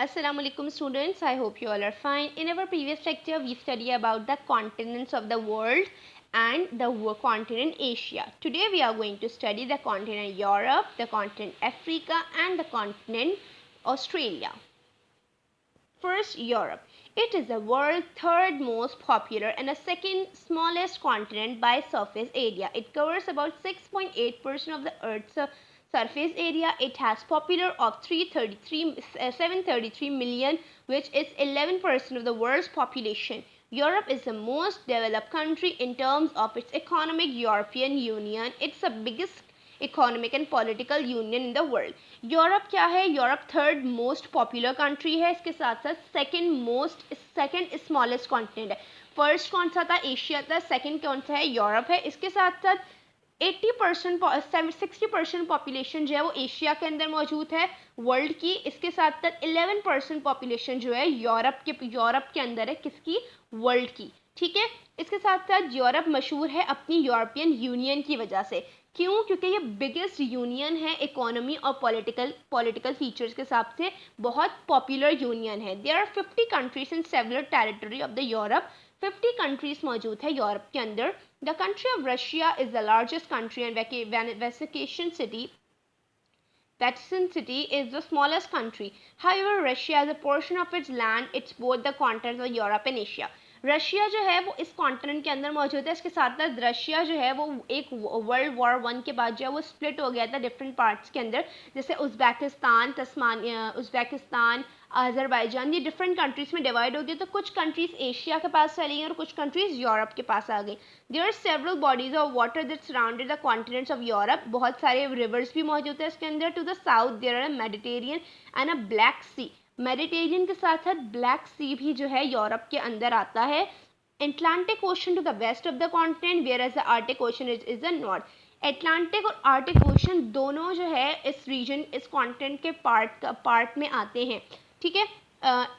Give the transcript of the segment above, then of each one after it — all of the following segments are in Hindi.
Assalamu alaikum students, I hope you all are fine. In our previous lecture, we studied about the continents of the world and the continent Asia. Today we are going to study the continent Europe, the continent Africa and the continent Australia. First, Europe. It is the world's third most popular and the second smallest continent by surface area. It covers about 6.8% of the Earth's surface area. It has popular of 733 million, which is 11% of the world's population. Europe is the most developed country in terms of its economic European Union. It's the biggest economic and political union in the world. Europe क्या है? Europe third most popular country है. इसके साथ साथ सेकंड स्मॉलेस्ट कॉन्टिनेंट है. फर्स्ट कौन सा था? एशिया था. सेकंड कौन सा है? यूरोप है. इसके साथ साथ 60% पॉपुलेशन जो है वो एशिया के अंदर मौजूद है वर्ल्ड की. इसके साथ साथ 11% पॉपुलेशन जो है यूरोप के अंदर है. किसकी? वर्ल्ड की. ठीक है. इसके साथ साथ यूरोप मशहूर है अपनी यूरोपियन यूनियन की वजह से. क्यों? क्योंकि ये बिगेस्ट यूनियन है इकोनॉमी और पॉलिटिकल फीचर्स के हिसाब से. बहुत पॉपुलर यूनियन है. There are 50 countries in several territory of the Europe. 50 countries मौजूद है यूरोप के अंदर. The country of Russia is the largest country and Vatican City is the smallest country. However, Russia has a portion of its land. It's both the continents of Europe and Asia. Russia जो है वो इस कॉन्टिनेंट के अंदर मौजूद है. इसके साथ साथ रशिया जो है वो एक वर्ल्ड वॉर 1 के बाद जो है वो स्प्लिट हो गया था डिफरेंट पार्ट्स के अंदर. जैसे उज़्बेकिस्तान, अजरबैजान, ये डिफरेंट कंट्रीज में डिवाइड हो गए. तो कुछ कंट्रीज एशिया के पास चली गई और कुछ कंट्रीज यूरोप के पास आ गई. There are several bodies of water that surrounded the continents of Europe. बहुत सारे रिवर्स भी मौजूद है इसके अंदर. To the south there are Mediterranean and a Black Sea. Mediterranean के साथ साथ ब्लैक सी भी जो है यूरोप के अंदर आता है. Atlantic Ocean to the west of the continent, whereas the Arctic Ocean is the north. Atlantic और आर्टिक ओशन दोनों जो है इस कॉन्टिनेंट के पार्ट में आते हैं. ठीक है.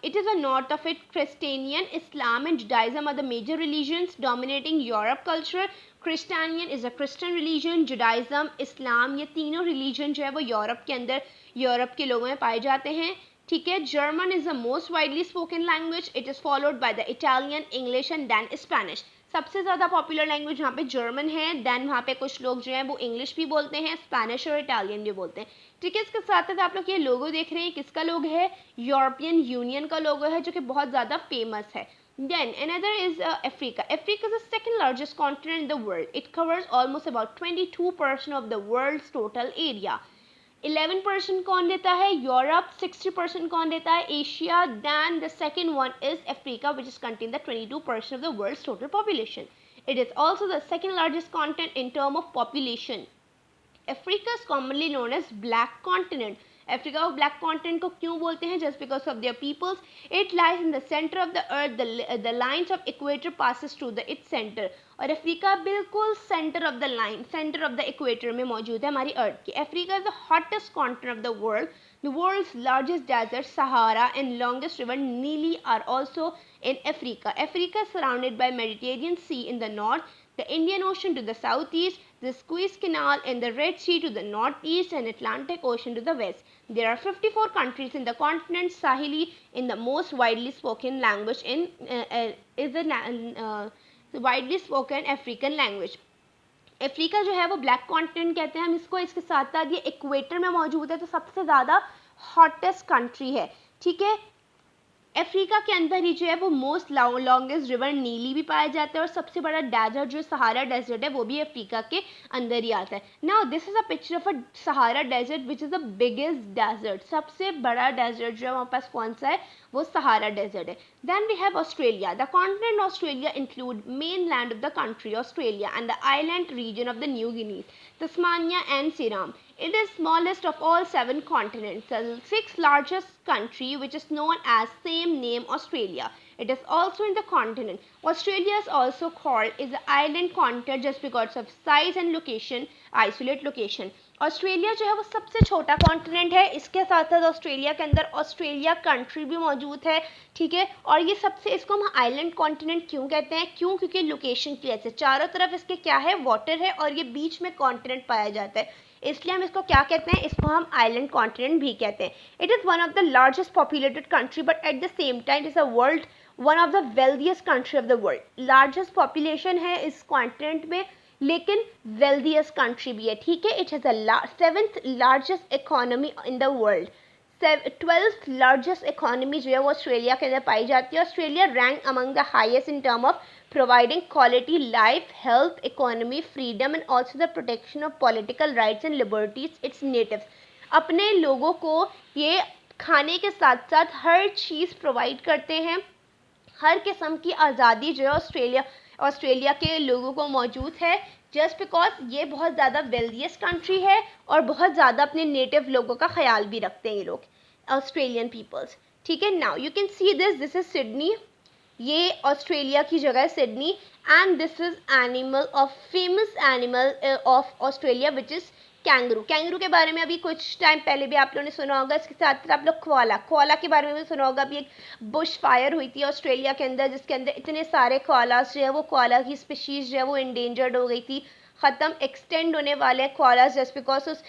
It is the north of it. Christianian, Islam and Judaism are the major religions dominating Europe culture. Christianian is a Christian religion, Judaism, Islam, ये तीनों religion जो है वो यूरोप के अंदर यूरोप के लोगों में पाए जाते हैं. ठीक है. German is the most widely spoken language. It is followed by the Italian, English and then Spanish. सबसे ज़्यादा पॉपुलर लैंग्वेज यहाँ पे जर्मन है. देन वहाँ पे कुछ लोग जो हैं वो इंग्लिश भी बोलते हैं, स्पेनिश और इटालियन भी बोलते हैं. ठीक है. इसके साथ साथ आप लोग ये लोगो देख रहे हैं. किसका लोगो है? यूरोपियन यूनियन का लोगो है जो कि बहुत ज़्यादा फेमस है. Then another is Africa. Africa is the second largest continent in the world. It covers almost about 22% of the world's total area. 11% कौन लेता है? यूरोप. 60% कौन लेता है? Asia. Then the second one is Africa, which is contain the 22% of the world's total population. It is also the second largest continent in term of population. Africa is commonly known as black continent. Africa को ब्लैक कॉन्टिनेंट को क्यों बोलते हैं? Just because of their peoples. It lies in the centre of the earth. The lines of equator passes through the its centre. और अफ्रीका बिल्कुल सेंटर ऑफ द इक्वेटर में मौजूद है हमारी अर्थ की. Africa is the hottest continent of the world. The world's largest desert, Sahara, and longest river, Nile, are also in Africa. Africa is surrounded by Mediterranean Sea in the north, the Indian Ocean to the southeast, the Suez Canal and the Red Sea to the northeast, and Atlantic Ocean to the west. There are 54 countries in the continent. Swahili in the most widely spoken language is the widely spoken African language. Africa जो है वो ब्लैक कॉन्टिनेंट कहते हैं हम इसको. इसके साथ साथ ये इक्वेटर में मौजूद है तो सबसे ज़्यादा हॉटेस्ट कंट्री है. ठीक है. अफ्रीका के अंदर ही जो है वो मोस्ट लॉन्गेस्ट रिवर नीली भी पाया जाता है और सबसे बड़ा डेजर्ट जो सहारा डेजर्ट है वो भी अफ्रीका के अंदर ही आता है. Now this is a picture of a Sahara desert which is the biggest desert. सबसे बड़ा डेजर्ट जो है वहाँ पास कौन सा है? वो सहारा डेजर्ट है. Then we have Australia. The continent Australia include mainland of the country Australia and the island region of the New Guineas, Tasmania and Ceram. It is smallest of all 7 continents. The 6th largest country, which is known as same name Australia. It is also in the continent. Australia is also called is the island continent just because of size and location, isolate location. Australia जो है वो सबसे छोटा कॉन्टिनेंट है. इसके साथ साथ ऑस्ट्रेलिया के अंदर ऑस्ट्रेलिया कंट्री भी मौजूद है. ठीक है. और ये सबसे इसको हम आइलैंड कॉन्टिनेंट क्यों कहते हैं? क्यों? क्योंकि लोकेशन की वजह से चारों तरफ इसके क्या है? वाटर है और ये बीच में कॉन्टिनेंट पाया जाता है. इसलिए हम इसको क्या कहते हैं, इसको हम आइलैंड कॉन्टिनेंट भी कहते हैं. It is one of the largest populated country but at the same time is a world one of the wealthiest country of the world. Largest population है इस कॉन्टिनेंट में लेकिन वेल्दिएस्ट कंट्री भी है. ठीक है, it has a 7th largest economy in the world. 12th largest economy जो है वो ऑस्ट्रेलिया के अंदर पाई जाती है. Australia rank among the highest in term of providing quality life, health, economy, freedom and also the protection of political rights and liberties its natives. अपने लोगों को ये खाने के साथ साथ हर चीज़ प्रोवाइड करते हैं. हर किस्म की आज़ादी जो है ऑस्ट्रेलिया के लोगों को मौजूद है जस्ट बिकॉज ये बहुत ज़्यादा वेल्दिएस्ट कंट्री है और बहुत ज़्यादा अपने नेटिव लोगों का ख्याल भी रखते हैं ये लोग, ऑस्ट्रेलियन पीपल्स. ठीक है, now you can see this is Sydney. ये ऑस्ट्रेलिया की जगह है Sydney. And this is animal of famous animal of Australia which is kangaroo. Kangaroo के बारे में अभी कुछ टाइम पहले भी आप लोगों ने सुना होगा. इसके साथ साथ आप लोग कोआला के बारे में भी सुना होगा. अभी एक बुश फायर हुई थी ऑस्ट्रेलिया के अंदर जिसके अंदर इतने सारे कोआलास जो है वो कोआला की स्पीशीज़ जो है वो इंडेंजर्ड हो गई थी, ख़त्म एक्सटेंड होने वाले हैं कोआलास जस्ट बिकॉज उस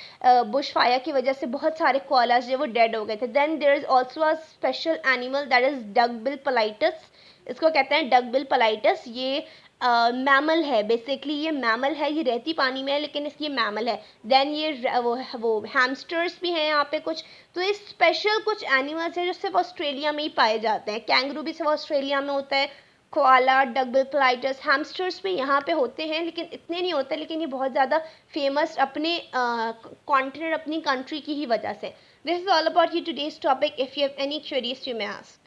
बुश फायर की वजह से बहुत सारे कोआलास जो है वो डेड हो गए थे. Then there is also a special animal that is duckbill platypus. इसको कहते हैं डकबिल पोलाइटस. ये मैमल है, बेसिकली ये मैमल है, ये रहती पानी में है लेकिन इसकी मैमल है. देन ये वो हैमस्टर्स भी हैं यहाँ पे कुछ. तो ये स्पेशल कुछ एनिमल्स हैं जो सिर्फ ऑस्ट्रेलिया में ही पाए जाते हैं. कैंगरू भी सिर्फ ऑस्ट्रेलिया में होता है. कोआला, डकबिल पोलाइटस, हैमस्टर्स भी यहाँ पे होते हैं लेकिन इतने नहीं होते. लेकिन ये बहुत ज़्यादा फेमस अपने कॉन्टिनेंट, अपनी कंट्री की ही वजह से. This is all about you today's topic. If you have any queries you may ask.